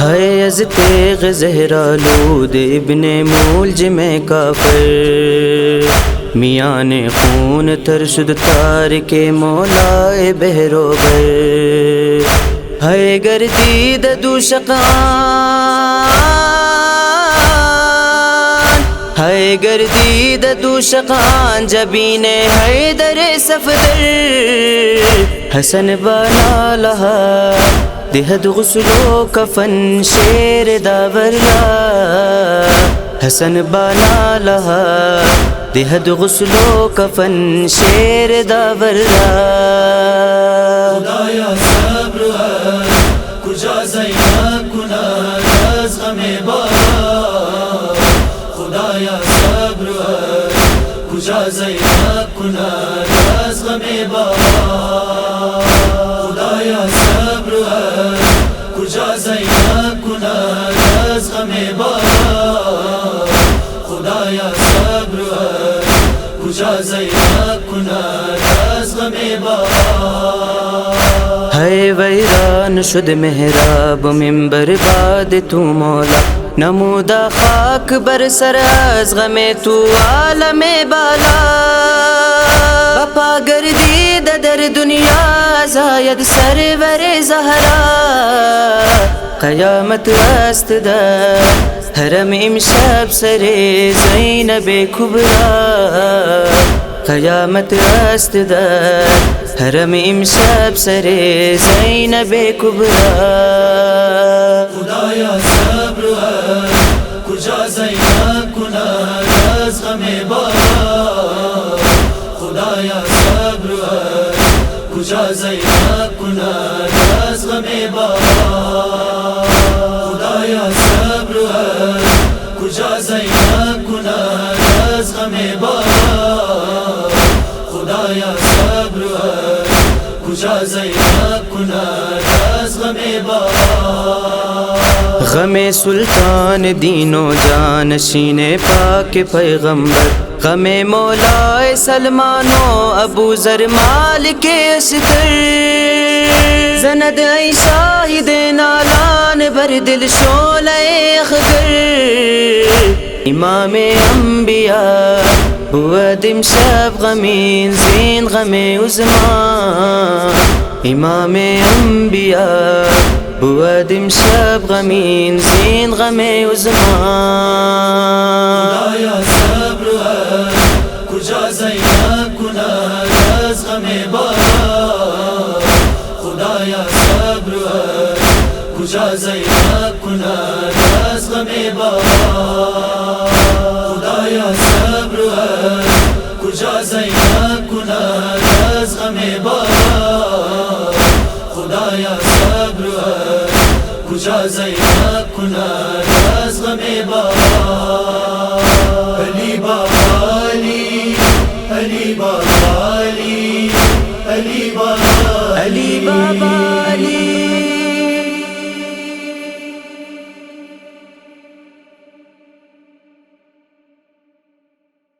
ہے از تیغ زہرآلود ابن ملجم کافر، میان خون تر شد تارک مولا بہروبر، ہے گردید دوشقان، ہے گردید دوشقان جبین حیدر صفدر، حسن بانا لہا دہد غسل و کفن شیر داورلا، حسن بانا لہا دہد غسل و کفن شیر داورلا. خدایا صبر کجا زینب کنار از غم بابا، خدایا صبر کجا زینب کنار از غم بابا، خدایا صبر کجا زینب کنار از غم بابا، خدایا صبر کجا زینب کنار از غم بابا. شد محراب منبر باد تو مولا نمودا خاک بر سر از غم تو عالم بالا بپا گردید در دنیا زاید سرور زهرا قیامت است در حرم امشب سر زینب کبرا قیامت است در حرم امشب سر زینب کبرا خدایا صبر کجا زینب کند از غم بالا خدایا صبر کجا زینب کند از غم بالا خدایا صبر کجا زینب کند از غم بالا خدایا صبر کجا زینب کند از غم بالا غم سلطان دین و جانشین پاک پیغمبر غم مولا سلمان و ابو ذر مالک استر زند ای شاہد نالان بر دل شعلہ اخگر امام انبیاء بود امشب غمین زین غم عظما امام انبیاء بود امشب غمین زین غم عظما خدایا صبر کجا زینب کند از غم بالا خدایا صبر کجا زینب کند از غم بالا خدایا صبر کجا زینب کند از غم بالا خدایا صبر کجا زینب کند از غم بالا علی بابا علی علی بابا علی علی بابا علی بابا